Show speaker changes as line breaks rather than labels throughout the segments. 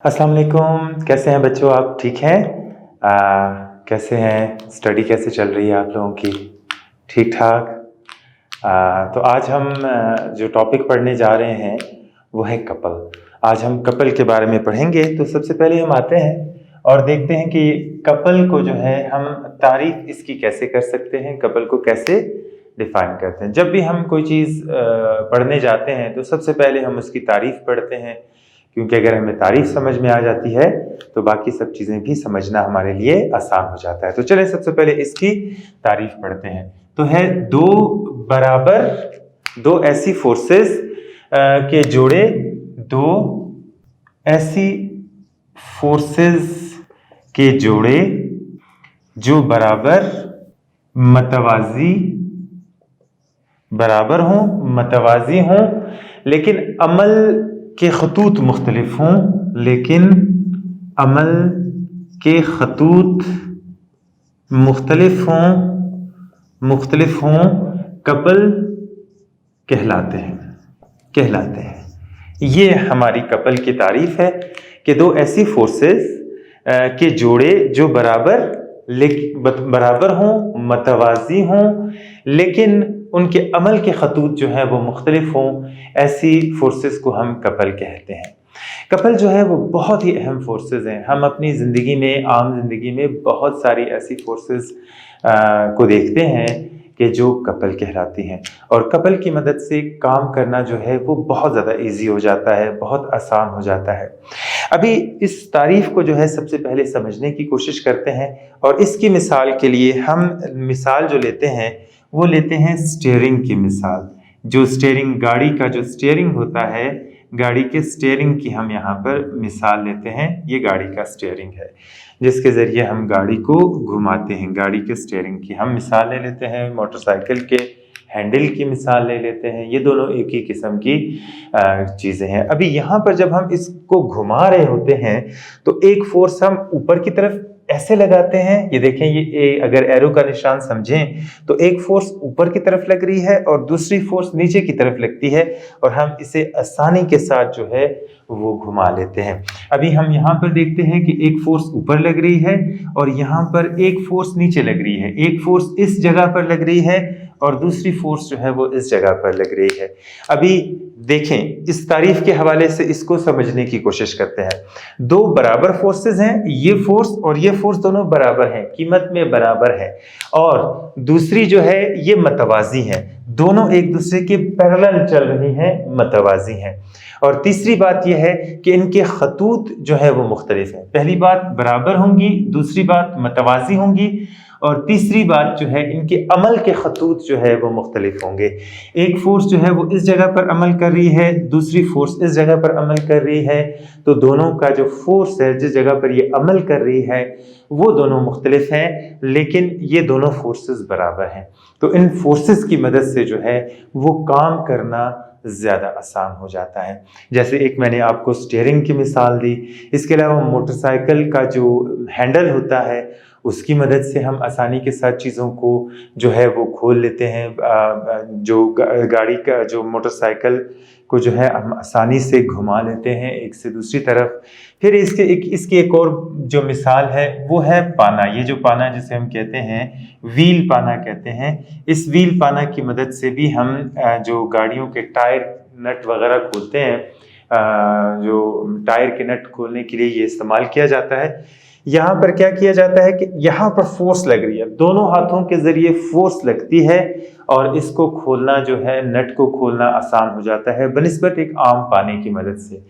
अस्सलाम वालेकुम। कैसे हैं बच्चों, आप ठीक हैं? कैसे हैं, स्टडी कैसे चल रही है आप लोगों की? ठीक ठाक। तो आज हम जो टॉपिक पढ़ने जा रहे हैं वो है कपल। आज हम कपल के बारे में पढ़ेंगे। तो सबसे पहले हम आते हैं और देखते हैं कि कपल को जो है हम तारीफ इसकी कैसे कर सकते हैं, कपल को कैसे डिफाइन करते हैं। जब भी हम कोई चीज़ पढ़ने जाते हैं तो सबसे पहले हम उसकी तारीफ पढ़ते हैं, क्योंकि अगर हमें तारीफ समझ में आ जाती है तो बाकी सब चीज़ें भी समझना हमारे लिए आसान हो जाता है। तो चलें सबसे पहले इसकी तारीफ पढ़ते हैं। तो है दो ऐसी फोर्सेस के जोड़े, दो ऐसी फोर्सेस के जोड़े जो मतवाजी हों, लेकिन अमल के खतूत मुख्तलिफ हों, मुख्तलिफ हों, कपल कहलाते हैं। ये हमारी कपल की तारीफ है कि दो ऐसी फोर्सेस के जोड़े जो बराबर हों, मतवाजी हों, लेकिन उनके अमल के खतूत जो हैं वो मुख्तलिफ हों, ऐसी फोर्सेस को हम कपल कहते हैं। कपल जो है वो बहुत ही अहम फोर्सेस हैं। हम अपनी ज़िंदगी में, आम ज़िंदगी में बहुत सारी ऐसी फोर्सेस को देखते हैं कि जो कपल कहलाती हैं, और कपल की मदद से काम करना जो है वो बहुत ज़्यादा इजी हो जाता है, बहुत आसान हो जाता है। अभी इस तारीफ को जो है सबसे पहले समझने की कोशिश करते हैं, और इसकी मिसाल के लिए हम मिसाल जो लेते हैं वो लेते हैं स्टीयरिंग की मिसाल। जो स्टीयरिंग, गाड़ी का जो स्टीयरिंग होता है, गाड़ी के स्टीयरिंग की हम यहाँ पर मिसाल लेते हैं। ये गाड़ी का स्टीयरिंग है जिसके ज़रिए हम गाड़ी को घुमाते हैं। गाड़ी के स्टीयरिंग की हम मिसाल ले लेते हैं। मोटरसाइकिल के हैंडल की मिसाल ले लेते हैं। ये दोनों एक ही किस्म की चीज़ें हैं। अभी यहाँ पर जब हम इसको घुमा रहे होते हैं तो एक फोर्स हम ऊपर की तरफ ऐसे लगाते हैं। ये देखें, ये अगर एरो का निशान समझें तो एक फोर्स ऊपर की तरफ लग रही है और दूसरी फोर्स नीचे की तरफ लगती है, और हम इसे आसानी के साथ जो है वो घुमा लेते हैं। अभी हम यहाँ पर देखते हैं कि एक फोर्स ऊपर लग रही है और यहाँ पर एक फोर्स नीचे लग रही है। एक फोर्स इस जगह पर लग रही है और दूसरी फोर्स जो है वो इस जगह पर लग रही है। अभी देखें, इस तारीफ के हवाले से इसको समझने की कोशिश करते हैं। दो बराबर फोर्सेस हैं, ये फोर्स और ये फोर्स दोनों बराबर हैं, कीमत में बराबर है, और दूसरी जो है ये मतवाजी है, दोनों एक दूसरे के पैरेलल चल रही हैं, मतवाजी हैं। और तीसरी बात यह है कि इनके खतूत जो है वो मुख्तलिफ है। पहली बात बराबर होंगी, दूसरी बात मतवाजी होंगी, और तीसरी बात जो है इनके अमल के खतूत जो है वो मुख्तलिफ होंगे। एक फोर्स जो है वो इस जगह पर अमल कर रही है, दूसरी फोर्स इस जगह पर अमल कर रही है, तो दोनों का जो फोर्स है जिस जगह पर ये अमल कर रही है वो दोनों मुख्तलिफ हैं, लेकिन ये दोनों फोर्सेस बराबर हैं। तो इन फोर्सेस की मदद से जो है वो काम करना ज़्यादा आसान हो जाता है। जैसे एक मैंने आपको स्टीयरिंग की मिसाल दी, इसके अलावा मोटरसाइकिल का जो हैंडल होता है उसकी मदद से हम आसानी के साथ चीज़ों को जो है वो खोल लेते हैं। जो गाड़ी का, जो मोटरसाइकिल को जो है हम आसानी से घुमा लेते हैं एक से दूसरी तरफ। फिर इसकी एक और जो मिसाल है वो है पाना। ये जो पाना जिसे हम कहते हैं व्हील पाना कहते हैं, इस व्हील पाना की मदद से भी हम जो गाड़ियों के टायर नट वगैरह खोलते हैं, जो टायर के नट खोलने के लिए ये इस्तेमाल किया जाता है। यहाँ पर क्या किया जाता है कि यहाँ पर फोर्स लग रही है, दोनों हाथों के जरिए फोर्स लगती है और इसको खोलना जो है, नट को खोलना आसान हो जाता है बनिस्बत एक आम पाने की मदद से।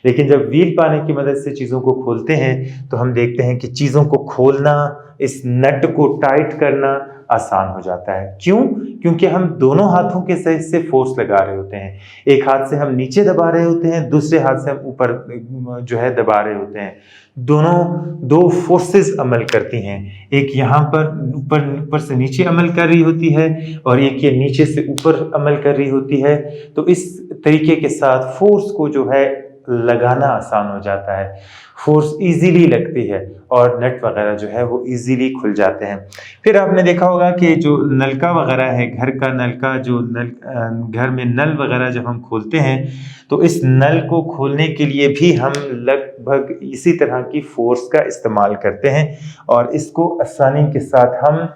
लेकिन जब व्हील पाने की मदद से चीज़ों को खोलते हैं तो हम देखते हैं कि चीज़ों को खोलना, इस नट को टाइट करना आसान हो जाता है। क्यों? क्योंकि हम दोनों हाथों के से फोर्स लगा रहे होते हैं। एक हाथ से हम नीचे दबा रहे होते हैं, दूसरे हाथ से हम ऊपर जो है दबा रहे होते हैं। दो फोर्सेस अमल करती हैं, एक यहाँ पर ऊपर से नीचे अमल कर रही होती है और एक ये नीचे से ऊपर अमल कर रही होती है। तो इस तरीके के साथ फोर्स को जो है लगाना आसान हो जाता है, फोर्स इजीली लगती है और नट वगैरह जो है वो इजीली खुल जाते हैं। फिर आपने देखा होगा कि जो नलका वगैरह है, घर का नलका, जो घर में नल वगैरह जब हम खोलते हैं तो इस नल को खोलने के लिए भी हम लगभग इसी तरह की फोर्स का इस्तेमाल करते हैं और इसको आसानी के साथ हम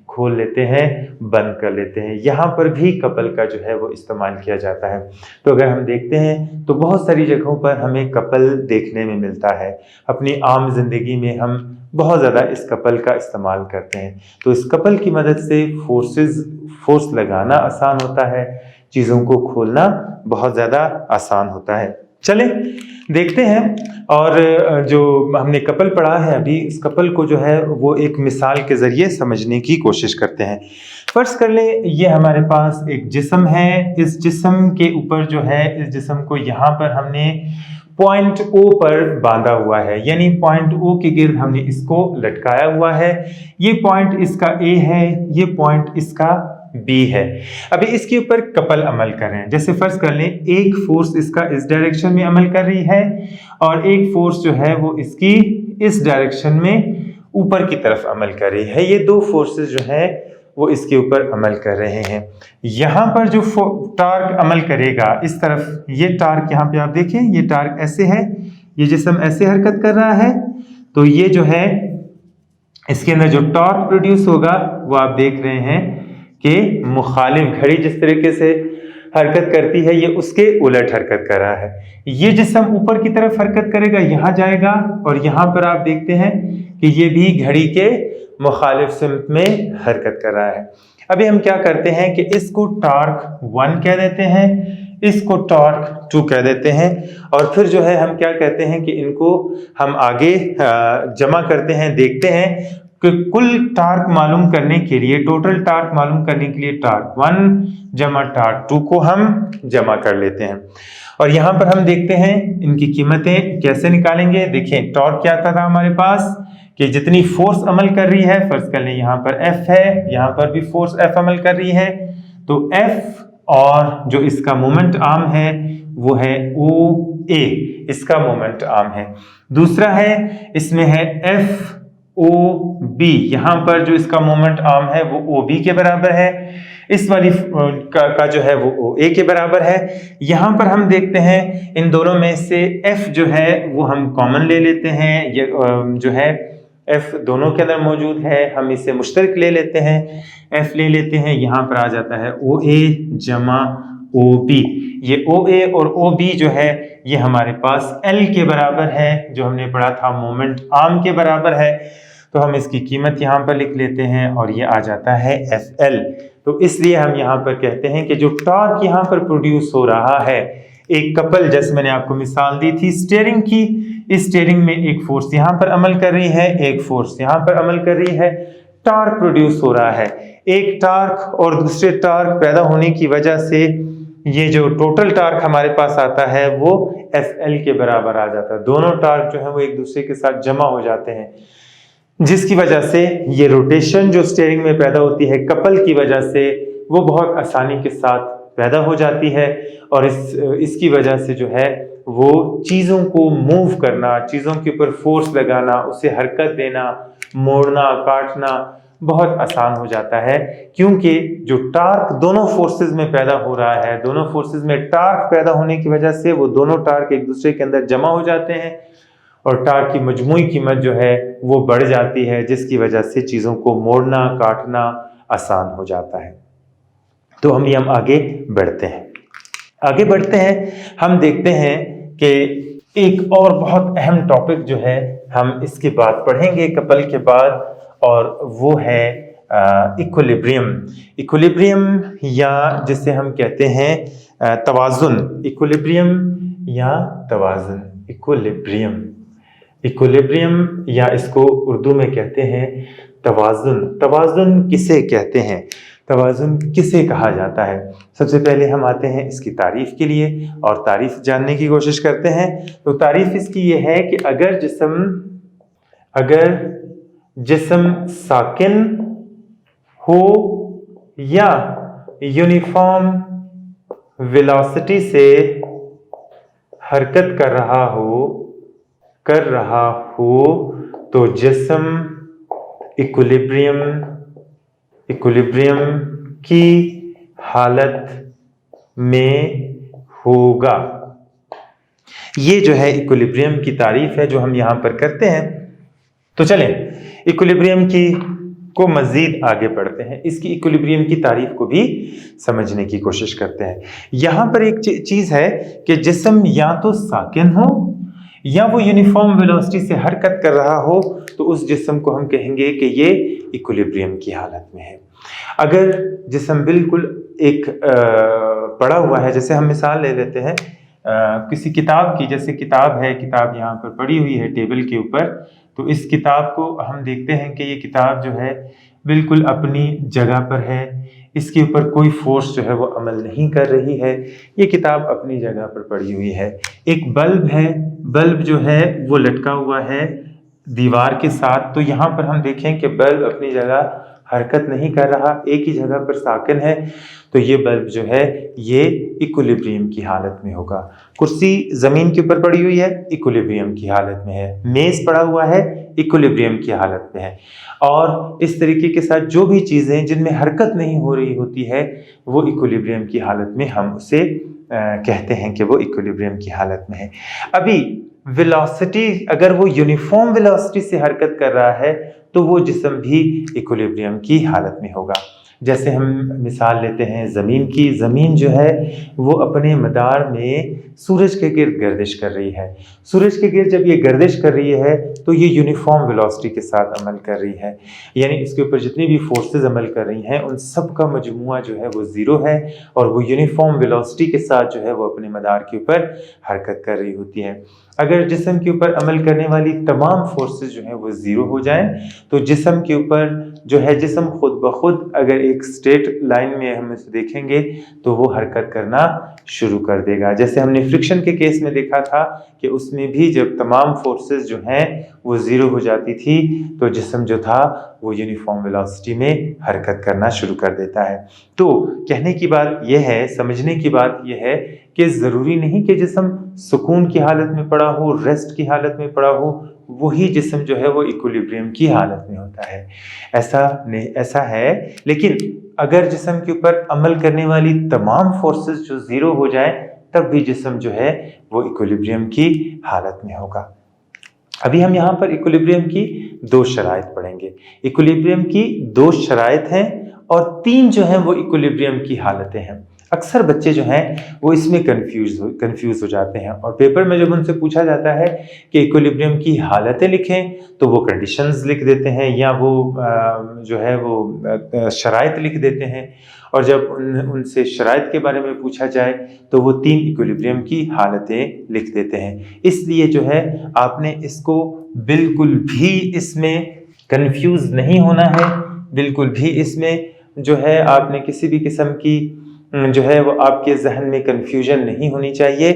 खोल लेते हैं, बंद कर लेते हैं। यहाँ पर भी कपल का जो है वो इस्तेमाल किया जाता है। तो अगर हम देखते हैं तो बहुत सारी जगहों पर हमें कपल देखने में मिलता है। अपनी आम जिंदगी में हम बहुत ज़्यादा इस कपल का इस्तेमाल करते हैं। तो इस कपल की मदद से फोर्स लगाना आसान होता है, चीज़ों को खोलना बहुत ज़्यादा आसान होता है। चलें देखते हैं, और जो हमने कपल पढ़ा है अभी, इस कपल को जो है वो एक मिसाल के ज़रिए समझने की कोशिश करते हैं। फर्ज कर लें ये हमारे पास एक जिस्म है, इस जिस्म के ऊपर जो है, इस जिस्म को यहाँ पर हमने पॉइंट O पर बांधा हुआ है, यानी पॉइंट O के गिर्द हमने इसको लटकाया हुआ है। ये पॉइंट इसका A है, ये पॉइंट इसका B है। अभी इसके ऊपर कपल अमल कर रहे हैं। जैसे फर्ज कर लें एक फोर्स इसका इस डायरेक्शन में अमल कर रही है और एक फोर्स जो है वो इसकी इस डायरेक्शन में ऊपर की तरफ अमल कर रही है। ये दो फोर्सेस जो है वो इसके ऊपर अमल कर रहे हैं। यहाँ पर जो टार्क अमल करेगा इस तरफ, ये टार्क यहाँ पे आप देखें, ये टार्क ऐसे है, ये जिस्म ऐसे हरकत कर रहा है, तो ये जो है इसके अंदर जो टॉर्क प्रोड्यूस होगा वो आप देख रहे हैं कि मुखालिफ घड़ी जिस तरीके से हरकत करती है ये उसके उलट हरकत कर रहा है। ये जिस्म ऊपर की तरफ हरकत करेगा, यहाँ जाएगा, और यहाँ पर आप देखते हैं कि ये भी घड़ी के मुखालिफ सिमत में हरकत कर रहा है। अभी हम क्या करते हैं कि इसको टॉर्क 1 कह देते हैं, इसको टॉर्क 2 कह देते हैं, और फिर जो है हम क्या कहते हैं कि इनको हम आगे जमा करते हैं। देखते हैं कि कुल टार्क मालूम करने के लिए, टोटल टार्क मालूम करने के लिए टार्क 1 जमा टार्क 2 को हम जमा कर लेते हैं। और यहाँ पर हम देखते हैं इनकी कीमतें कैसे निकालेंगे। देखें टॉर्क क्या था हमारे पास कि जितनी फोर्स अमल कर रही है, फर्ज कर लें यहाँ पर F है, यहाँ पर भी फोर्स F अमल कर रही है, तो F और जो इसका मोमेंट आर्म है वो है OA, इसका मोमेंट आर्म है। दूसरा है इसमें है FOB, यहाँ पर जो इसका मोमेंट आर्म है वो OB के बराबर है, इस वाली का जो है वो OA के बराबर है। यहाँ पर हम देखते हैं इन दोनों में से F जो है वो हम कॉमन ले लेते हैं, ये जो है F दोनों के अंदर मौजूद है, हम इसे मुश्तरक ले लेते हैं, F ले लेते हैं, यहाँ पर आ जाता है OA जमा OB। ये OA और OB जो है ये हमारे पास L के बराबर है, जो हमने पढ़ा था मोमेंट आर्म के बराबर है, तो हम इसकी कीमत यहाँ पर लिख लेते हैं और ये आ जाता है FL। तो इसलिए हम यहाँ पर कहते हैं कि जो टॉर्क यहाँ पर प्रोड्यूस हो रहा है, एक कपल, जैसे मैंने आपको मिसाल दी थी स्टीयरिंग की, इस स्टीयरिंग में एक फोर्स यहाँ पर अमल कर रही है, एक फोर्स यहाँ पर अमल कर रही है, टॉर्क प्रोड्यूस हो रहा है। एक टॉर्क और दूसरे टॉर्क पैदा होने की वजह से ये जो टोटल टॉर्क हमारे पास आता है वो FL के बराबर आ जाता है। दोनों टॉर्क जो है वो एक दूसरे के साथ जमा हो जाते हैं, जिसकी वजह से ये रोटेशन जो स्टीयरिंग में पैदा होती है कपल की वजह से वो बहुत आसानी के साथ पैदा हो जाती है, और इसकी वजह से जो है वो चीज़ों को मूव करना, चीज़ों के ऊपर फोर्स लगाना, उसे हरकत देना, मोड़ना, काटना बहुत आसान हो जाता है, क्योंकि जो टार्क दोनों फोर्सेस में पैदा हो रहा है, दोनों फोर्सेस में टार्क पैदा होने की वजह से वो दोनों टार्क एक दूसरे के अंदर जमा हो जाते हैं और टार्क की मजमूई कीमत जो है वो बढ़ जाती है, जिसकी वजह से चीज़ों को मोड़ना, काटना आसान हो जाता है। तो हम आगे बढ़ते हैं। आगे बढ़ते हैं, हम देखते हैं कि एक और बहुत अहम टॉपिक जो है हम इसके बाद पढ़ेंगे कपल के बाद, और वो है इक्विलिब्रियम। इक्विलिब्रियम या जिसे हम कहते हैं तवाज़ुन, इक्विलिब्रियम या तवाज़ुन, इक्विलिब्रियम, इक्विलिब्रियम या इसको उर्दू में कहते हैं तवाज़ुन। तवाज़ुन किसे कहते हैं, तवाज़ुन किसे कहा जाता है? सबसे पहले हम आते हैं इसकी तारीफ के लिए और तारीफ जानने की कोशिश करते हैं। तो तारीफ इसकी ये है कि अगर जिस्म साकिन हो या यूनिफॉर्म वेलोसिटी से हरकत कर रहा हो तो जिस्म इक्विलिब्रियम की हालत में होगा। ये जो है इक्विलिब्रियम की तारीफ है जो हम यहां पर करते हैं। तो चलें इक्विलिब्रियम को मजीद आगे बढ़ते हैं, इसकी इक्विलिब्रियम की तारीफ को भी समझने की कोशिश करते हैं। यहां पर एक चीज है कि जिस्म या तो साकिन हो या वो यूनिफॉर्म वेलोसिटी से हरकत कर रहा हो, तो उस जिस्म को हम कहेंगे कि ये इक्विलिब्रियम की हालत में है। अगर जिस्म बिल्कुल एक पड़ा हुआ है, जैसे हम मिसाल ले लेते हैं किसी किताब की, जैसे किताब यहाँ पर पड़ी हुई है टेबल के ऊपर, तो इस किताब को हम देखते हैं कि ये किताब जो है बिल्कुल अपनी जगह पर है, इसके ऊपर कोई फोर्स जो है वो अमल नहीं कर रही है, ये किताब अपनी जगह पर पड़ी हुई है। एक बल्ब है, बल्ब जो है वो लटका हुआ है दीवार के साथ, तो यहाँ पर हम देखें कि बल्ब अपनी जगह हरकत नहीं कर रहा, एक ही जगह पर साकिन है, तो ये बल्ब जो है ये इक्विलिब्रियम की हालत में होगा। कुर्सी जमीन के ऊपर पड़ी हुई है, इक्विलिब्रियम की हालत में है। मेज पड़ा हुआ है, इक्विलिब्रियम की हालत में है। और इस तरीके के साथ जो भी चीजें जिनमें हरकत नहीं हो रही होती है, वो इक्विलिब्रियम की हालत में हम उसे कहते हैं कि वो इक्विलिब्रियम की हालत में है। अभी वेलोसिटी, अगर वो यूनिफॉर्म वेलोसिटी से हरकत कर रहा है तो वो जिस्म भी इक्विलिब्रियम की हालत में होगा। जैसे हम मिसाल लेते हैं ज़मीन की। ज़मीन जो है वो अपने मदार में सूरज के गिर्द गर्दिश कर रही है। सूरज के गिर्द जब ये गर्दिश कर रही है तो ये यूनिफॉर्म वेलोसिटी के साथ अमल कर रही है, यानी इसके ऊपर जितनी भी फोर्सेस अमल कर रही हैं उन सब का मजमुआ जो है वो ज़ीरो है, और वो यूनिफॉर्म वेलोसिटी के साथ जो है वो अपने मदार के ऊपर हरकत कर रही होती है। अगर जिस्म के ऊपर अमल करने वाली तमाम फोर्सेस जो है वो ज़ीरो हो जाएं, तो जिस्म के ऊपर जो है जिस्म खुद ब खुद अगर एक स्ट्रेट लाइन में हम इसे देखेंगे तो वो हरकत करना शुरू कर देगा। जैसे हमने फ्रिक्शन के केस में देखा था कि उसमें भी जब तमाम फोर्सेस जो हैं वो ज़ीरो हो जाती थी तो जिस्म जो था वो यूनिफॉर्म वेलोसिटी में हरकत करना शुरू कर देता है। तो कहने की बात यह है, समझने की बात यह है कि ज़रूरी नहीं कि जिस्म सुकून की हालत में पड़ा हो, रेस्ट की हालत में पड़ा हो, वही जिस्म जो है वो इक्विलिब्रियम की हालत में होता है। ऐसा है, लेकिन अगर जिस्म के ऊपर अमल करने वाली तमाम फोर्सेस जो ज़ीरो हो जाए तब भी जिस्म जो है वो इक्विलिब्रियम की हालत में होगा। अभी हम यहाँ पर इक्विलिब्रियम की दो शराइत पढ़ेंगे। इक्विलिब्रियम की दो शराइत हैं और तीन जो हैं वो इक्विलिब्रियम की हालतें हैं। अक्सर बच्चे जो हैं वो इसमें कंफ्यूज हो जाते हैं, और पेपर में जब उनसे पूछा जाता है कि इक्विलिब्रियम की हालतें लिखें तो वो कंडीशंस लिख देते हैं या वो जो है वो शराइत लिख देते हैं, और जब उनसे शराइत के बारे में पूछा जाए तो वो तीन इक्विलिब्रियम की हालतें लिख देते हैं। इसलिए जो है आपने इसको बिल्कुल भी इसमें कंफ्यूज नहीं होना है, बिल्कुल भी इसमें जो है आपने किसी भी किस्म की जो है वो आपके जहन में कंफ्यूजन नहीं होनी चाहिए।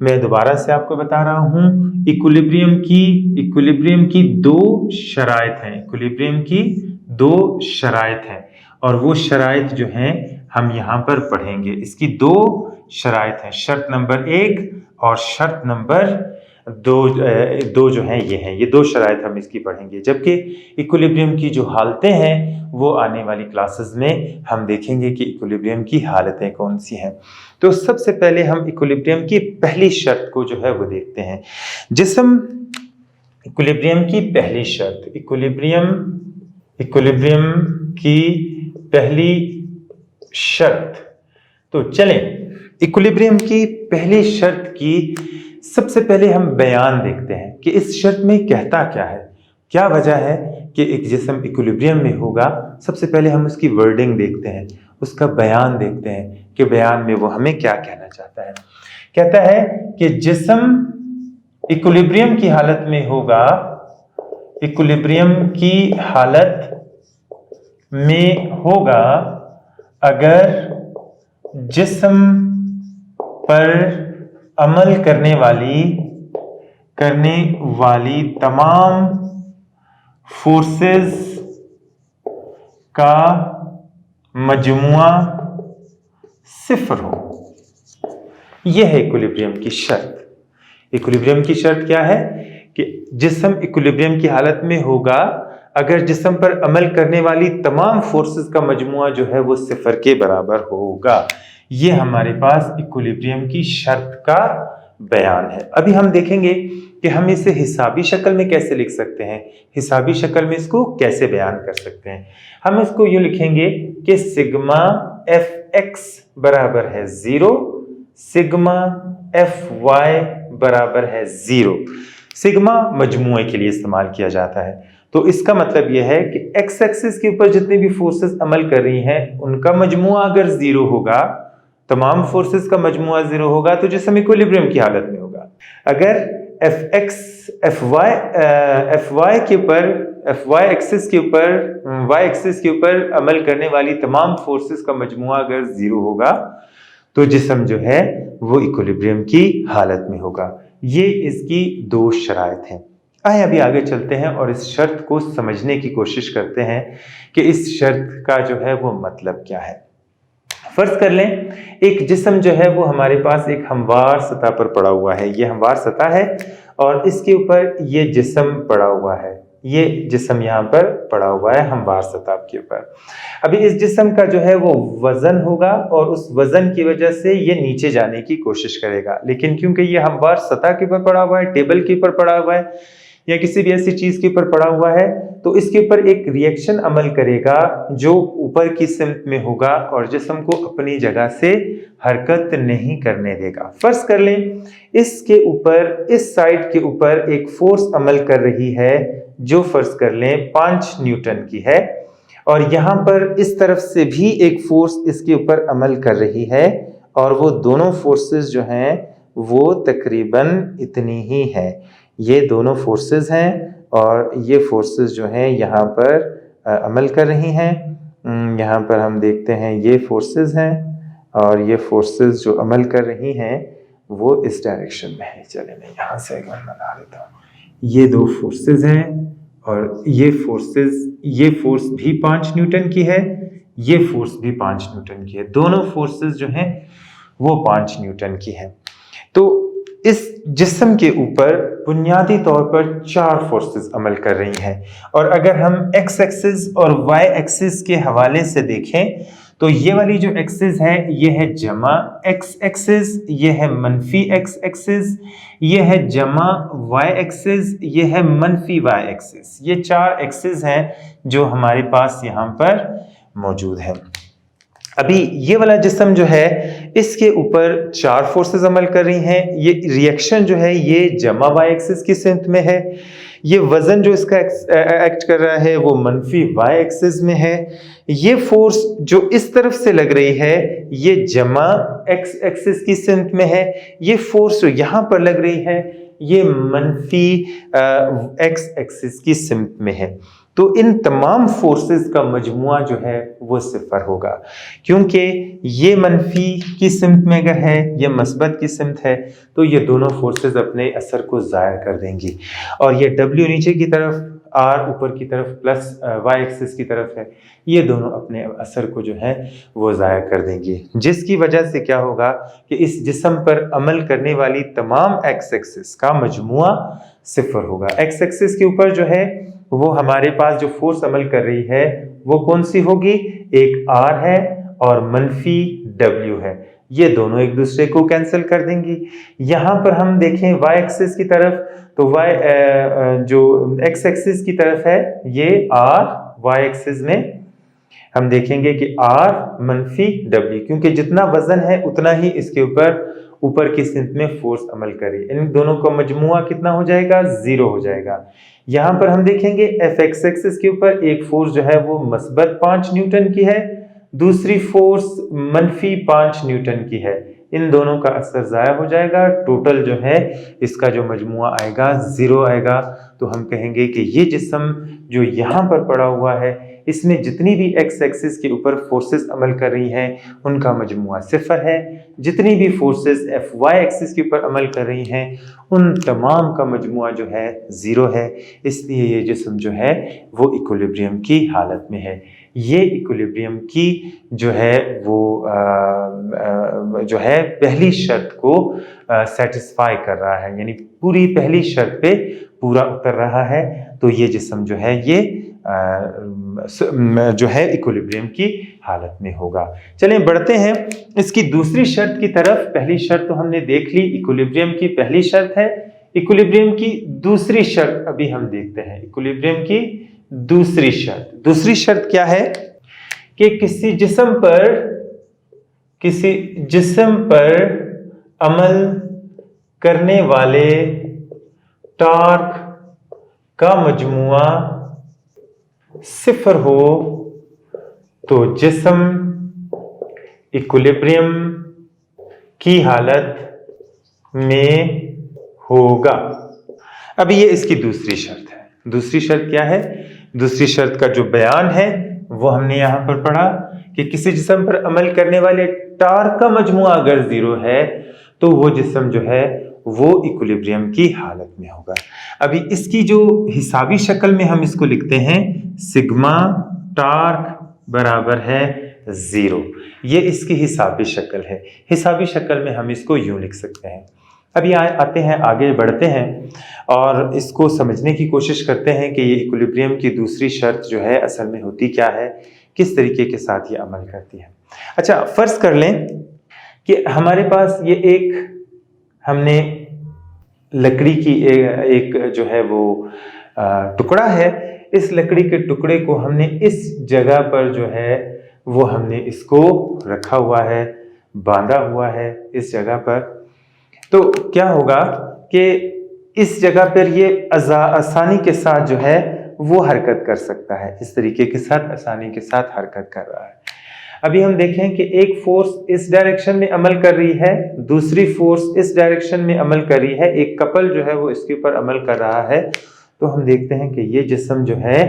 मैं दोबारा से आपको बता रहा हूँ, इक्विलिब्रियम की दो शराइत हैं, इक्विलिब्रियम की दो शराइत हैं, और वो शराइत जो हैं हम यहाँ पर पढ़ेंगे। इसकी दो शराइत हैं, शर्त नंबर 1 और शर्त नंबर 2 जो हैं ये दो शराइत हम इसकी पढ़ेंगे। जबकि इक्विलिब्रियम की जो हालतें हैं वो आने वाली क्लासेस में हम देखेंगे कि इक्विलिब्रियम की हालतें कौन सी हैं। तो सबसे पहले हम इक्विलिब्रियम की पहली शर्त को जो है वो देखते हैं। जिस्म इक्विलिब्रियम की पहली शर्त, इक्विलिब्रियम की पहली शर्त। तो चलें इक्विलिब्रियम की पहली शर्त की सबसे पहले हम बयान देखते हैं कि इस शर्त में कहता क्या है, क्या वजह है कि एक जिस्म इक्विलिब्रियम में होगा। सबसे पहले हम उसकी वर्डिंग देखते हैं, उसका बयान देखते हैं कि बयान में वो हमें क्या कहना चाहता है। कहता है कि जिस्म इक्विलिब्रियम की हालत में होगा, इक्विलिब्रियम की हालत में होगा अगर जिस्म पर अमल करने वाली तमाम फोर्सेस का मजमुआ सिफर हो। यह है इक्विलिब्रियम की शर्त। इक्विलिब्रियम की शर्त क्या है कि जिस्म इक्विलिब्रियम की हालत में होगा अगर जिस्म पर अमल करने वाली तमाम फोर्सेस का मजमुआ जो है वो सिफर के बराबर होगा। ये हमारे पास इक्विलिब्रियम की शर्त का बयान है। अभी हम देखेंगे कि हम इसे हिसाबी शक्ल में कैसे लिख सकते हैं, हिसाबी शक्ल में इसको कैसे बयान कर सकते हैं। हम इसको यूं लिखेंगे कि सिग्मा एफ एक्स बराबर है 0, सिग्मा एफ वाई बराबर है 0। सिग्मा मजमुए के लिए इस्तेमाल किया जाता है, तो इसका मतलब यह है कि एक्स एक्सिस के ऊपर जितनी भी फोर्सेस अमल कर रही हैं उनका मजमुआ अगर 0 होगा, तमाम फोर्सेस का मजमुआ 0 होगा, तो जिस्म इक्विलिब्रियम की हालत में होगा। अगर एफ वाई के ऊपर y एक्सिस के ऊपर अमल करने वाली तमाम फोर्सेस का मजमुआ अगर 0 होगा तो जिस्म जो है वो इक्विलिब्रियम की हालत में होगा। ये इसकी दो शराइत हैं। आइए अभी आगे चलते हैं और इस शर्त को समझने की कोशिश करते हैं कि इस शर्त का जो है वो मतलब क्या है। फर्ज कर लें एक जिस्म जो है वो हमारे पास एक हमवार सतह पर पड़ा हुआ है, ये हमवार सतह है और इसके ऊपर ये जिस्म पड़ा हुआ है, ये जिस्म यहाँ पर पड़ा हुआ है हमवार सतह के ऊपर। अभी इस जिस्म का जो है वो वजन होगा और उस वजन की वजह से ये नीचे जाने की कोशिश करेगा, लेकिन क्योंकि ये हमवार सतह के ऊपर पड़ा हुआ है, टेबल के ऊपर पड़ा हुआ है या किसी भी ऐसी चीज के ऊपर पड़ा हुआ है, तो इसके ऊपर एक रिएक्शन अमल करेगा जो ऊपर की सिमत में होगा और जिस्म को अपनी जगह से हरकत नहीं करने देगा। फर्ज कर लें इसके ऊपर, इस साइड के ऊपर एक फोर्स अमल कर रही है जो फर्ज कर लें 5 न्यूटन की है, और यहाँ पर इस तरफ से भी एक फोर्स इसके ऊपर अमल कर रही है और वो दोनों फोर्सेस जो हैं वो तकरीबन इतनी ही है। ये दोनों फोर्सेस हैं और ये फोर्सेस जो हैं यहाँ पर अमल कर रही हैं। यहाँ पर हम देखते हैं ये फोर्सेस हैं और ये फोर्सेस जो अमल कर रही हैं वो इस डायरेक्शन में है। चले मैं यहाँ से एक बार बना लेता हूँ। ये दो फोर्सेस हैं और ये फोर्स भी 5 न्यूटन की है, ये फोर्स भी 5 न्यूटन की है। दोनों फोर्सेस जो हैं वो 5 न्यूटन की है। तो इस जिस्म के ऊपर बुनियादी तौर पर 4 फोर्सेस अमल कर रही हैं और अगर हम एक्स एक्सिस और वाई एक्सिस के हवाले से देखें तो ये वाली जो एक्सिस है ये है जमा एक्स एक्सिस, ये है मनफी एक्स एक्सिस, ये है जमा वाई एक्सिस, ये है मनफी वाई एक्सिस। ये 4 एक्सिस हैं जो हमारे पास यहाँ पर मौजूद है। अभी ये वाला जिस्म जो है इसके ऊपर 4 फोर्सेस अमल कर रही हैं। ये रिएक्शन जो है ये जमा वाई एक्सिस की सिमत में है, ये वजन जो इसका एक्ट कर रहा है वो मनफी वाई एक्सिस में है। ये फोर्स जो इस तरफ से लग रही है ये जमा एक्स एक्सिस की सिमत में है, ये फोर्स जो यहाँ पर लग रही है ये मनफी एक्स एक्सिस की सिमत में है। तो इन तमाम फोर्सेस का मजमुआ जो है वो सिफर होगा, क्योंकि ये मनफी की सिमत में अगर है, ये मस्बत की सिमत है, तो ये दोनों फोर्सेस अपने असर को ज़ाहिर कर देंगी और ये W नीचे की तरफ, R ऊपर की तरफ प्लस Y एक्सिस की तरफ है, ये दोनों अपने असर को जो है वो ज़ाहिर कर देंगी, जिसकी वजह से क्या होगा कि इस जिस्म पर अमल करने वाली तमाम एक्स एक्सिस का मजमुआ सिफर होगा। एक्स एक्सिस के ऊपर जो है वो हमारे पास जो फोर्स अमल कर रही है वो कौन सी होगी, एक R है और मनफी W है, ये दोनों एक दूसरे को कैंसिल कर देंगी। यहाँ पर हम देखें Y एक्सिस की तरफ, तो Y जो X एक्सिस की तरफ है ये R, Y एक्सिस में हम देखेंगे कि R मनफी W, क्योंकि जितना वजन है उतना ही इसके ऊपर की सिमत में फोर्स अमल करे, इन दोनों का मजमुआ कितना हो जाएगा, 0 हो जाएगा। यहाँ पर हम देखेंगे F X एक्सिस के ऊपर एक फोर्स जो है वो मस्बत 5 न्यूटन की है, दूसरी फोर्स मनफी 5 न्यूटन की है, इन दोनों का असर ज़ाया हो जाएगा, टोटल जो है इसका जो मजमुआ आएगा 0 आएगा। तो हम कहेंगे कि ये जिस्म जो यहाँ पर पड़ा हुआ है इसमें जितनी भी एक्स एक्सिस के ऊपर फोर्सेस अमल कर रही हैं उनका मजमुआ सिफर है, जितनी भी फोर्सेस एफ वाई एक्सिस के ऊपर अमल कर रही हैं उन तमाम का मजमुआ जो है 0 है, इसलिए ये जिस्म जो है वो इक्विलिब्रियम की हालत में है। ये इक्विलिब्रियम की जो है वो जो है पहली शर्त को सेटिस्फाई कर रहा है, यानी पूरी पहली शर्त पे पूरा उतर रहा है, तो ये जिस्म जो है ये जो है इक्विलिब्रियम की हालत में होगा। चलें बढ़ते हैं इसकी दूसरी शर्त की तरफ। पहली शर्त तो हमने देख ली, इक्विलिब्रियम की पहली शर्त है। इक्विलिब्रियम की दूसरी शर्त अभी हम देखते हैं। इक्विलिब्रियम की दूसरी शर्त क्या है कि किसी जिस्म पर अमल करने वाले टॉर्क का मजमुआ सिफर हो तो जिस्म इक्विलिब्रियम की हालत में होगा। अब ये इसकी दूसरी शर्त है। दूसरी शर्त क्या है? दूसरी शर्त का जो बयान है वो हमने यहां पर पढ़ा कि किसी जिस्म पर अमल करने वाले टॉर्क का मजमुआ अगर 0 है तो वो जिस्म जो है वो इक्विलिब्रियम की हालत में होगा। अभी इसकी जो हिसाबी शक्ल में हम इसको लिखते हैं, सिग्मा टॉर्क बराबर है 0। ये इसकी हिसाबी शक्ल है। हिसाबी शक्ल में हम इसको यूं लिख सकते हैं। अभी आते हैं, आगे बढ़ते हैं और इसको समझने की कोशिश करते हैं कि ये इक्विलिब्रियम की दूसरी शर्त जो है असल में होती क्या है, किस तरीके के साथ ये अमल करती है। अच्छा, फर्ज कर लें कि हमारे पास ये एक हमने लकड़ी की एक जो है वो टुकड़ा है। इस लकड़ी के टुकड़े को हमने इस जगह पर जो है वो हमने इसको रखा हुआ है, बांधा हुआ है इस जगह पर। तो क्या होगा कि इस जगह पर ये आसानी के साथ जो है वो हरकत कर सकता है, इस तरीके के साथ आसानी के साथ हरकत कर रहा है। अभी हम देखें कि एक फोर्स इस डायरेक्शन में अमल कर रही है, दूसरी फोर्स इस डायरेक्शन में अमल कर रही है, एक कपल जो है वो इसके ऊपर अमल कर रहा है। तो हम देखते हैं कि ये जिस्म जो है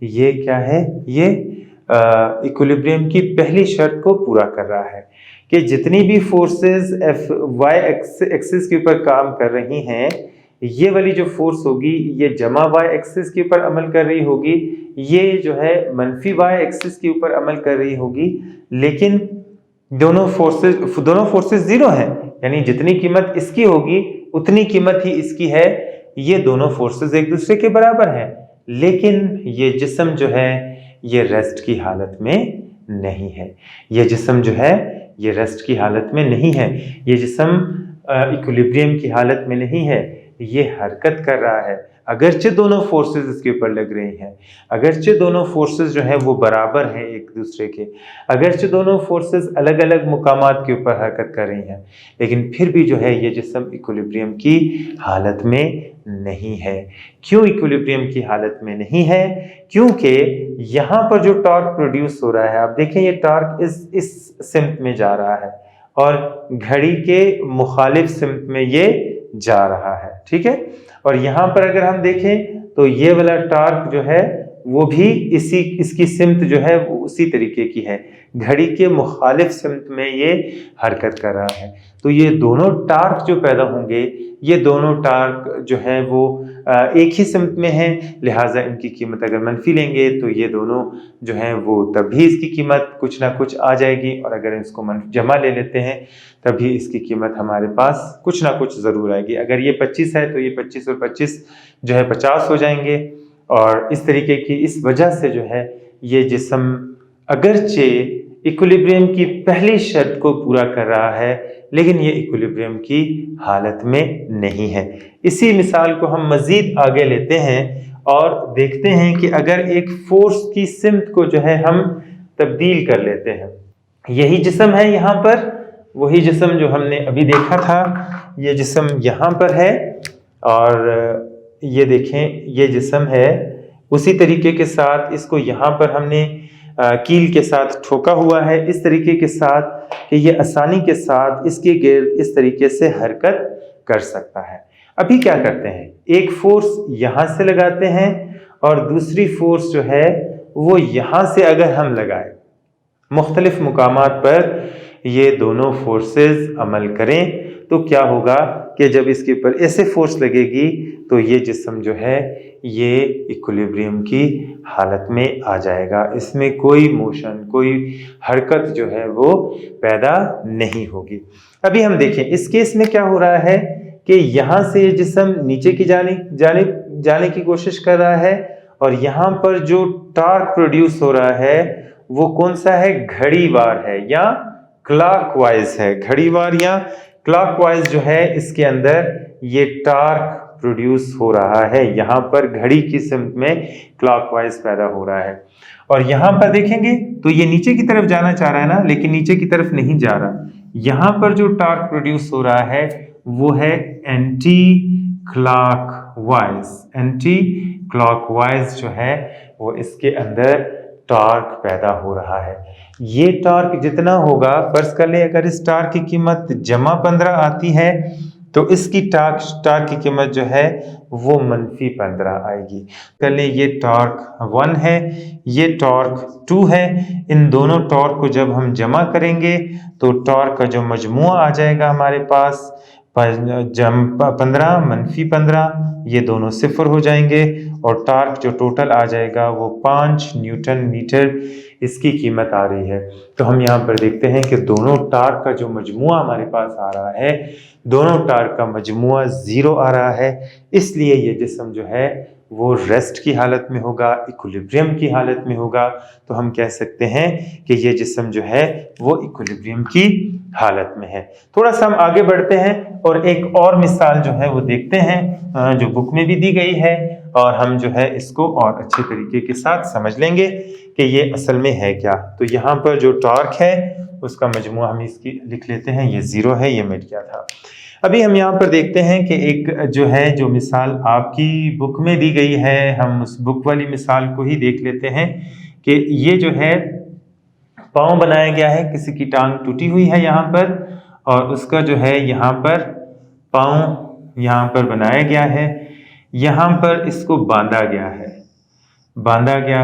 ये क्या है, ये इक्विलिब्रियम की पहली शर्त को पूरा कर रहा है कि जितनी भी फोर्सेस वाई एक्सिस के ऊपर काम कर रही हैं, ये वाली जो फोर्स होगी ये जमा वाई एक्सिस के ऊपर अमल कर रही होगी, ये जो है मनफी वाई एक्सिस के ऊपर अमल कर रही होगी। लेकिन दोनों फोर्सेस 0 हैं, यानी जितनी कीमत इसकी होगी उतनी कीमत ही इसकी है। ये दोनों फोर्सेस एक दूसरे के बराबर हैं, लेकिन ये जिस्म जो है ये रेस्ट की हालत में नहीं है। ये जिस्म जो है ये रेस्ट की हालत में नहीं है, ये जिस्म इक्विलिब्रियम की हालत में नहीं है, ये हरकत कर रहा है। अगरचे दोनों फोर्सेस इसके ऊपर लग रही हैं, अगरचे दोनों फोर्सेस जो है वो बराबर हैं एक दूसरे के, अगरचे दोनों फोर्सेस अलग अलग मुकामात के ऊपर हरकत कर रही हैं, लेकिन फिर भी जो है ये जिस्म इक्विलिब्रियम की हालत में नहीं है। क्यों इक्विलिब्रियम की हालत में नहीं है? क्योंकि यहाँ पर जो टॉर्क प्रोड्यूस हो रहा है, आप देखें ये टॉर्क इस सिमत में जा रहा है और घड़ी के मुखालिफ सिमत में ये जा रहा है, ठीक है। और यहाँ पर अगर हम देखें तो ये वाला टॉर्क जो है वो भी इसकी सिमत जो है वो उसी तरीके की है, घड़ी के मुखालिफ सिमत में ये हरकत कर रहा है। तो ये दोनों टार्क जो पैदा होंगे, ये दोनों टार्क जो है वो एक ही सिमत में हैं, लिहाजा इनकी कीमत अगर मनफी लेंगे तो ये दोनों जो हैं वो तब भी इसकी कीमत कुछ ना कुछ आ जाएगी, और अगर इसको जमा ले लेते हैं तभी इसकी कीमत हमारे पास कुछ ना कुछ ज़रूर आएगी। अगर ये 25 है तो ये 25 और 25 जो है 50 हो जाएंगे। और इस तरीके की इस वजह से जो है ये जिस्म अगरचे इक्विलिब्रियम की पहली शर्त को पूरा कर रहा है, लेकिन ये इक्विलिब्रियम की हालत में नहीं है। इसी मिसाल को हम मज़ीद आगे लेते हैं और देखते हैं कि अगर एक फोर्स की सिमत को जो है हम तब्दील कर लेते हैं, यही जिस्म है यहाँ पर, वही जिस्म जो हमने अभी देखा था, ये जिस्म यहाँ पर है और ये देखें ये जिस्म है, उसी तरीके के साथ इसको यहाँ पर हमने कील के साथ ठोका हुआ है इस तरीके के साथ कि ये आसानी के साथ इसके गिर्द इस तरीके से हरकत कर सकता है। अभी क्या करते हैं, एक फोर्स यहाँ से लगाते हैं और दूसरी फोर्स जो है वो यहाँ से अगर हम लगाए, मुख्तलिफ मुकामात पर ये दोनों फोर्सेस अमल करें तो क्या होगा कि जब इसके ऊपर ऐसे फोर्स लगेगी तो ये जिस्म जो है ये इक्विलिब्रियम की हालत में आ जाएगा, इसमें कोई मोशन, कोई हरकत जो है वो पैदा नहीं होगी। अभी हम देखें इस केस में क्या हो रहा है कि यहाँ से ये जिस्म नीचे की जाने की कोशिश कर रहा है और यहाँ पर जो टॉर्क प्रोड्यूस हो रहा है वो कौन सा है, घड़ीवार है या क्लॉकवाइज है। घड़ीवार या क्लॉकवाइज जो है इसके अंदर ये टॉर्क प्रोड्यूस हो रहा है, यहाँ पर घड़ी की सिमत में क्लॉकवाइज पैदा हो रहा है। और यहाँ पर देखेंगे तो ये नीचे की तरफ जाना चाह रहा है ना, लेकिन नीचे की तरफ नहीं जा रहा। यहाँ पर जो टॉर्क प्रोड्यूस हो रहा है वो है एंटी क्लॉकवाइज। एंटी क्लॉकवाइज जो है वो इसके अंदर टॉर्क पैदा हो रहा है। ये टॉर्क जितना होगा, फर्ज कर ले अगर इस टॉर्क की कीमत जमा 15 आती है तो इसकी टॉर्क की कीमत जो है वो -15 आएगी। कर ले ये टॉर्क 1 है, ये टॉर्क 2 है। इन दोनों टॉर्क को जब हम जमा करेंगे तो टॉर्क का जो मजमुआ आ जाएगा हमारे पास 15 -15, ये दोनों 0 हो जाएंगे और टॉर्क जो टोटल आ जाएगा वो 5 न्यूटन मीटर इसकी कीमत आ रही है। तो हम यहाँ पर देखते हैं कि दोनों टॉर्क का जो मजमुआ हमारे पास आ रहा है, दोनों टॉर्क का मजमुआ 0 आ रहा है, इसलिए ये जिस्म जो है वो रेस्ट की हालत में होगा, इक्विलिब्रियम की हालत में होगा। तो हम कह सकते हैं कि ये जिस्म जो है वो इक्विलिब्रियम की हालत में है। थोड़ा सा हम आगे बढ़ते हैं और एक और मिसाल जो है वो देखते हैं जो बुक में भी दी गई है, और हम जो है इसको और अच्छे तरीके के साथ समझ लेंगे कि ये असल में है क्या। तो यहाँ पर जो टॉर्क है उसका मजमुआ हम इसकी लिख लेते हैं, ये 0 है, ये मिट गया था। अभी हम यहाँ पर देखते हैं कि एक जो है जो मिसाल आपकी बुक में दी गई है, हम उस बुक वाली मिसाल को ही देख लेते हैं कि ये जो है पाँव बनाया गया है, किसी की टांग टूटी हुई है यहाँ पर, और उसका जो है यहाँ पर पाँव यहाँ पर बनाया गया है, यहाँ पर इसको बांधा गया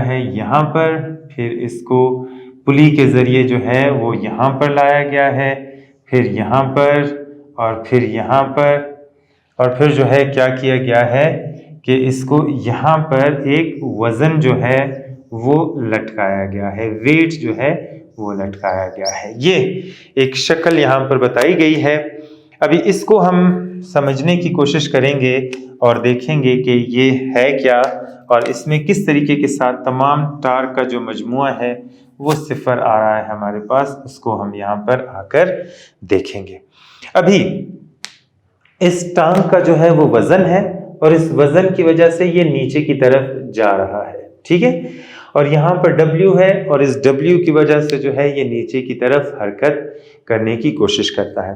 है यहाँ पर, फिर इसको पुली के ज़रिए जो है वो यहाँ पर लाया गया है, फिर यहाँ पर और फिर यहाँ पर, और फिर जो है क्या किया गया है कि इसको यहाँ पर एक वज़न जो है वो लटकाया गया है, वेट जो है वो लटकाया गया है। ये एक शक्ल यहाँ पर बताई गई है। अभी इसको हम समझने की कोशिश करेंगे और देखेंगे कि ये है क्या और इसमें किस तरीके के साथ तमाम टॉर्क का जो मजमुआ है वो 0 आ रहा है हमारे पास, उसको हम यहाँ पर आकर देखेंगे। अभी इस टांग का जो है वो वजन है और इस वजन की वजह से ये नीचे की तरफ जा रहा है, ठीक है, और यहाँ पर W है और इस W की वजह से जो है ये नीचे की तरफ हरकत करने की कोशिश करता है।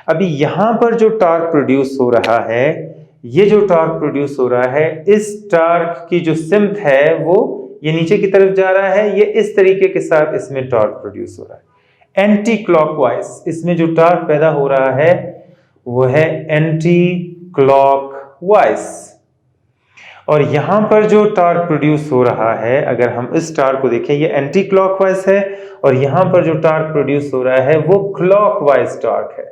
अभी यहाँ पर जो टॉर्क प्रोड्यूस हो रहा है, ये जो टॉर्क प्रोड्यूस हो रहा है, इस टॉर्क की जो सिमत है वो ये नीचे की तरफ जा रहा है, ये इस तरीके के साथ इसमें टॉर्क प्रोड्यूस हो रहा है एंटी क्लॉकवाइज। इसमें जो टॉर्क पैदा हो रहा है वो है एंटी क्लॉकवाइज, और यहाँ पर जो टॉर्क प्रोड्यूस हो रहा है, अगर हम इस टॉर्क को देखें ये एंटी क्लॉकवाइज है और यहाँ पर जो टॉर्क प्रोड्यूस हो रहा है वो क्लॉकवाइज टॉर्क है।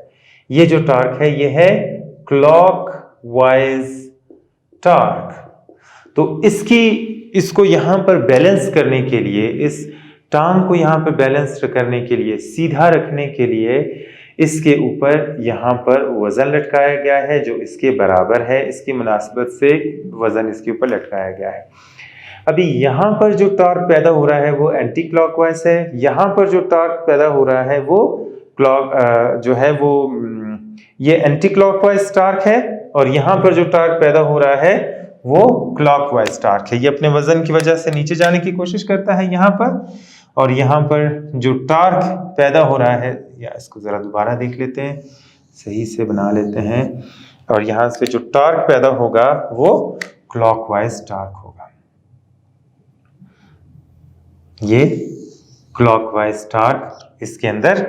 ये जो टॉर्क है ये है क्लॉकवाइज टॉर्क। तो इसको यहाँ पर बैलेंस करने के लिए, इस टांग को यहाँ पर बैलेंस करने के लिए, सीधा रखने के लिए इसके ऊपर यहाँ पर वजन लटकाया गया है जो इसके बराबर है, इसकी मुनासिबत से वजन इसके ऊपर लटकाया गया है। अभी यहाँ पर जो टॉर्क पैदा हो रहा है वो एंटी क्लॉकवाइज है, यहाँ पर जो टॉर्क पैदा हो रहा है वो जो है वो ये एंटी क्लॉकवाइज टॉर्क है, और यहाँ पर जो टॉर्क पैदा हो रहा है वो क्लॉकवाइज टॉर्क है। ये अपने वजन की वजह से नीचे जाने की कोशिश करता है यहाँ पर, और यहाँ पर जो टॉर्क पैदा हो रहा है, या इसको ज़रा दोबारा देख लेते हैं, सही से बना लेते हैं, और यहाँ से जो टॉर्क पैदा होगा वो क्लॉकवाइज टॉर्क होगा। ये क्लॉकवाइज टॉर्क इसके अंदर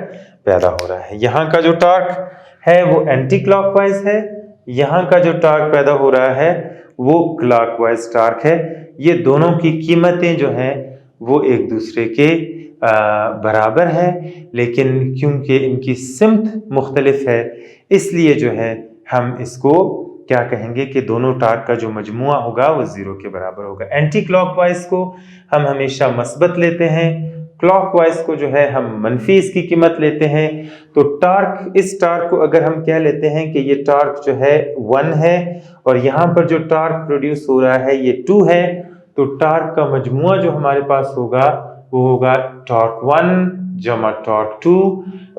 पैदा हो रहा है। यहाँ का जो टॉर्क है वो एंटी क्लॉकवाइज है, यहाँ का जो टॉर्क पैदा हो रहा है वो क्लॉकवाइज टॉर्क है। ये दोनों की कीमतें जो हैं वो एक दूसरे के बराबर है, लेकिन क्योंकि इनकी सिमत मुख्तलिफ है इसलिए जो है हम इसको क्या कहेंगे कि दोनों टार्क का जो मजमुआ होगा वो 0 के बराबर होगा। एंटी क्लॉकवाइज को हम हमेशा मस्बत लेते हैं, क्लॉकवाइज को जो है हम मनफी इसकी कीमत लेते हैं। तो टार्क, इस टार्क को अगर हम कह लेते हैं कि ये टार्क जो है 1 है और यहाँ पर जो टार्क प्रोड्यूस हो रहा है ये 2 है, तो टार्क का मजमुआ जो हमारे पास होगा वो होगा टॉर्क 1 जमा टॉर्क 2।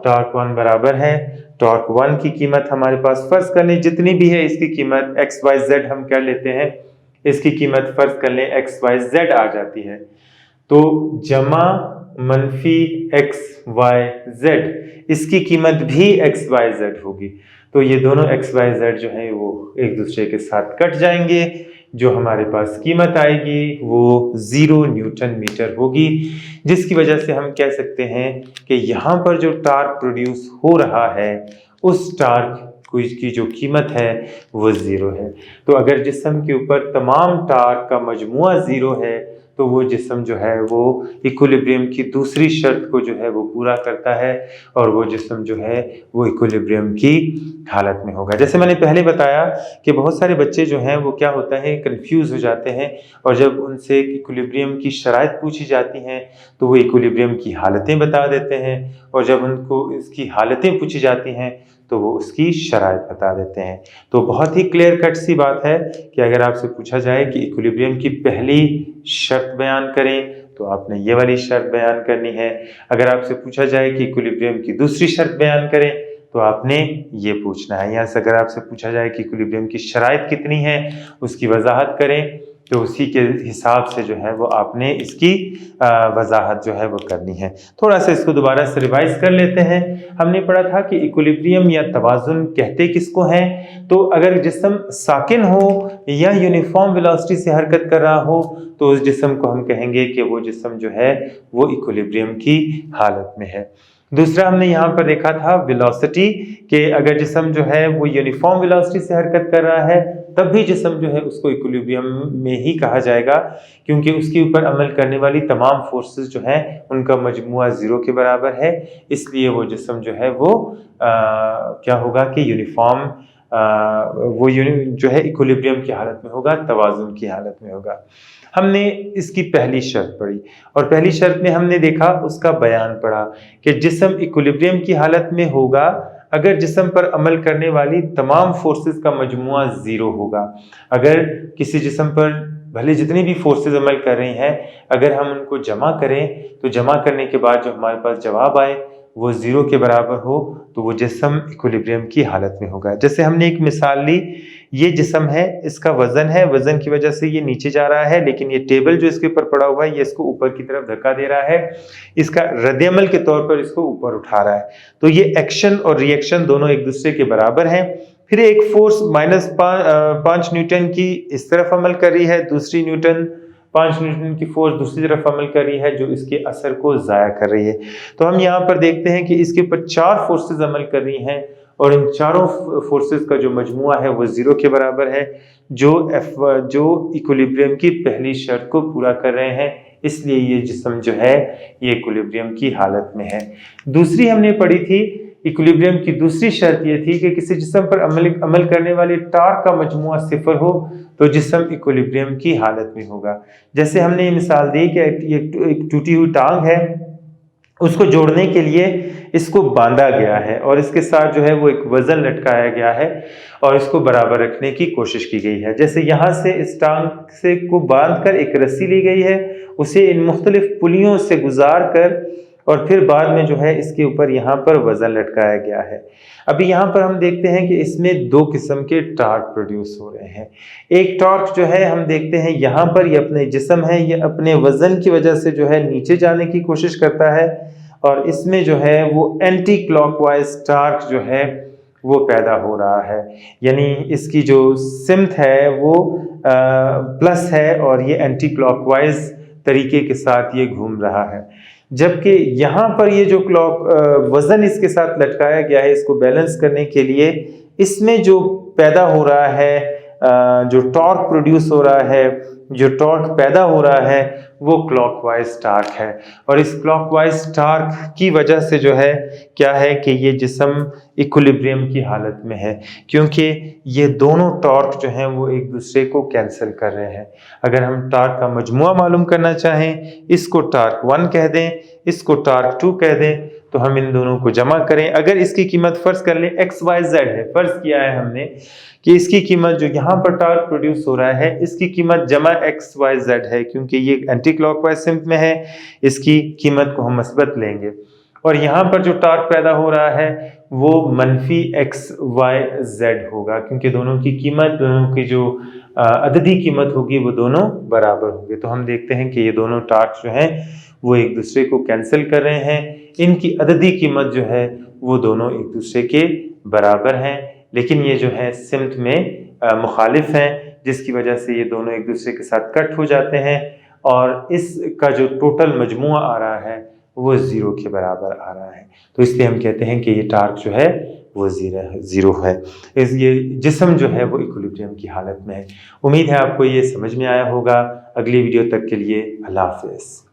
टॉर्क 1 बराबर है टॉर्क 1 की कीमत हमारे पास फर्ज कर लें जितनी भी है, इसकी कीमत XYZ हम कर लेते हैं, इसकी कीमत फर्ज कर लें XYZ आ जाती है। तो जमा मनफी XYZ, इसकी कीमत भी XYZ होगी। तो ये दोनों XYZ जो है वो एक दूसरे के साथ कट जाएंगे, जो हमारे पास कीमत आएगी वो 0 न्यूटन मीटर होगी, जिसकी वजह से हम कह सकते हैं कि यहाँ पर जो टार्क प्रोड्यूस हो रहा है उस टार्क की जो कीमत है वो 0 है। तो अगर जिस्म के ऊपर तमाम टार्क का मजमुआ 0 है तो वो जिस्म जो है वो इक्विलिब्रियम की दूसरी शर्त को जो है वो पूरा करता है और वो जिस्म जो है वो इक्विलिब्रियम की हालत में होगा। जैसे मैंने पहले बताया कि बहुत सारे बच्चे जो हैं वो क्या होता है कंफ्यूज हो जाते हैं और जब उनसे इक्विलिब्रियम की शराइत पूछी जाती हैं तो वो इक्विलिब्रियम की हालतें बता देते हैं और जब उनको इसकी हालतें पूछी जाती हैं तो वो उसकी शराइत बता देते हैं। तो बहुत ही क्लियर कट सी बात है कि अगर आपसे पूछा जाए कि इक्विलिब्रियम की पहली शर्त बयान करें तो आपने ये वाली शर्त बयान करनी है। अगर आपसे पूछा जाए कि इक्विलिब्रियम की दूसरी शर्त बयान करें तो आपने ये पूछना है। या अगर आपसे पूछा जाए कि इक्विलिब्रियम की शराइत कितनी है उसकी वजाहत करें तो उसी के हिसाब से जो है वो आपने इसकी वजाहत जो है वो करनी है। थोड़ा सा इसको दोबारा से रिवाइज कर लेते हैं। हमने पढ़ा था कि इक्विलिब्रियम या तवाजुन कहते किसको हैं, तो अगर जिस्म साकिन हो या यूनिफॉर्म वेलोसिटी से हरकत कर रहा हो तो उस जिस्म को हम कहेंगे कि वो जिस्म जो है वो इक्विलिब्रियम की हालत में है। दूसरा हमने यहाँ पर देखा था वेलोसिटी कि अगर जिस्म जो है वो यूनिफॉर्म वेलोसिटी से हरकत कर रहा है तब भी जिस्म जो है उसको इक्विलिब्रियम में ही कहा जाएगा, क्योंकि उसके ऊपर अमल करने वाली तमाम फोर्सेस जो हैं उनका मजमुआ 0 के बराबर है। इसलिए वो जिस्म जो है वो क्या होगा कि यूनिफॉर्म जो है इक्विलिब्रियम की हालत में होगा, तवाजुन की हालत में होगा। हमने इसकी पहली शर्त पढ़ी और पहली शर्त में हमने देखा उसका बयान पढ़ा कि जिस्म इक्विलिब्रियम की हालत में होगा अगर जिस्म पर अमल करने वाली तमाम फोर्सेस का मजमुआ 0 होगा। अगर किसी जिस्म पर भले जितनी भी फोर्सेस अमल कर रही हैं अगर हम उनको जमा करें तो जमा करने के बाद जो हमारे पास जवाब आए वो 0 के बराबर हो तो वो जिस्म इक्विलिब्रियम की हालत में होगा। जैसे हमने एक मिसाल ली, ये जिस्म है, इसका वजन है, वजन की वजह से ये नीचे जा रहा है लेकिन ये टेबल जो इसके ऊपर पड़ा हुआ है ये इसको ऊपर की तरफ धक्का दे रहा है, इसका रद्द-ए-अमल के तौर पर इसको ऊपर उठा रहा है। तो ये एक्शन और रिएक्शन दोनों एक दूसरे के बराबर हैं। फिर एक फोर्स -5 न्यूटन की इस तरफ अमल कर रही है, दूसरी 5 न्यूटन की फोर्स दूसरी तरफ अमल कर रही है जो इसके असर को ज़ाया कर रही है। तो हम यहाँ पर देखते हैं कि इसके ऊपर 4 फोर्सेस अमल कर रही हैं और इन चारों फोर्सेस का जो मजमुआ है वो 0 के बराबर है, जो इक्विलिब्रियम की पहली शर्त को पूरा कर रहे हैं। इसलिए ये जिस्म जो है ये इक्विलिब्रियम की हालत में है। दूसरी हमने पढ़ी थी, इक्विलिब्रियम की दूसरी शर्त ये थी कि किसी जिस्म पर अमल करने वाली टार्क का मजमुआ 0 हो तो जिस्म इक्विलिब्रियम की हालत में होगा। जैसे हमने ये मिसाल दी कि एक टूटी हुई टांग है, उसको जोड़ने के लिए इसको बांधा गया है और इसके साथ जो है वो एक वजन लटकाया गया है और इसको बराबर रखने की कोशिश की गई है। जैसे यहाँ से इस टांग से को बांधकर एक रस्सी ली गई है, उसे इन मुख्तलिफ पुलियों से गुजार कर और फिर बाद में जो है इसके ऊपर यहाँ पर वजन लटकाया गया है। अभी यहाँ पर हम देखते हैं कि इसमें 2 किस्म के टॉर्क प्रोड्यूस हो रहे हैं। एक टॉर्क जो है हम देखते हैं यहाँ पर ये अपने जिस्म है, ये अपने वजन की वजह से जो है नीचे जाने की कोशिश करता है और इसमें जो है वो एंटी क्लॉकवाइज टॉर्क जो है वो पैदा हो रहा है, यानी इसकी जो सिमत है वो प्लस है और ये एंटी क्लॉकवाइज तरीके के साथ ये घूम रहा है। जबकि यहाँ पर ये जो वजन इसके साथ लटकाया गया है इसको बैलेंस करने के लिए, इसमें जो पैदा हो रहा है, जो टॉर्क प्रोड्यूस हो रहा है जो टॉर्क पैदा हो रहा है वो क्लॉकवाइज टार्क है। और इस क्लॉकवाइज टार्क की वजह से जो है क्या है कि ये जिस्म इक्विलिब्रियम की हालत में है, क्योंकि ये दोनों टॉर्क जो हैं वो एक दूसरे को कैंसिल कर रहे हैं। अगर हम टार्क का मजमुआ मालूम करना चाहें, इसको टार्क 1 कह दें, इसको टार्क 2 कह दें, तो हम इन दोनों को जमा करें। अगर इसकी कीमत फर्ज कर लें XYZ है, फर्ज किया है हमने कि इसकी कीमत जो यहाँ पर टार्क प्रोड्यूस हो रहा है इसकी कीमत जमा XYZ है, क्योंकि ये एंटी क्लॉकवाइज सिम्त में है, इसकी कीमत को हम मस्बत लेंगे। और यहाँ पर जो टार्क पैदा हो रहा है वो मनफी XYZ होगा, क्योंकि दोनों की कीमत, दोनों की जो अददी कीमत होगी वो दोनों बराबर होंगे। तो हम देखते हैं कि ये दोनों टार्क जो हैं वो एक दूसरे को कैंसिल कर रहे हैं, इनकी अददी कीमत जो है वो दोनों एक दूसरे के बराबर हैं, लेकिन ये जो है सिम्त में मुखालिफ हैं, जिसकी वजह से ये दोनों एक दूसरे के साथ कट हो जाते हैं और इसका जो टोटल मजमुआ आ रहा है वो 0 के बराबर आ रहा है। तो इसलिए हम कहते हैं कि ये टार्क जो है वो 0 है। ये जिस्म जो है वो इक्विलिब्रियम की हालत में है। उम्मीद है आपको ये समझ में आया होगा। अगली वीडियो तक के लिए अल्लाह हाफ़िज़।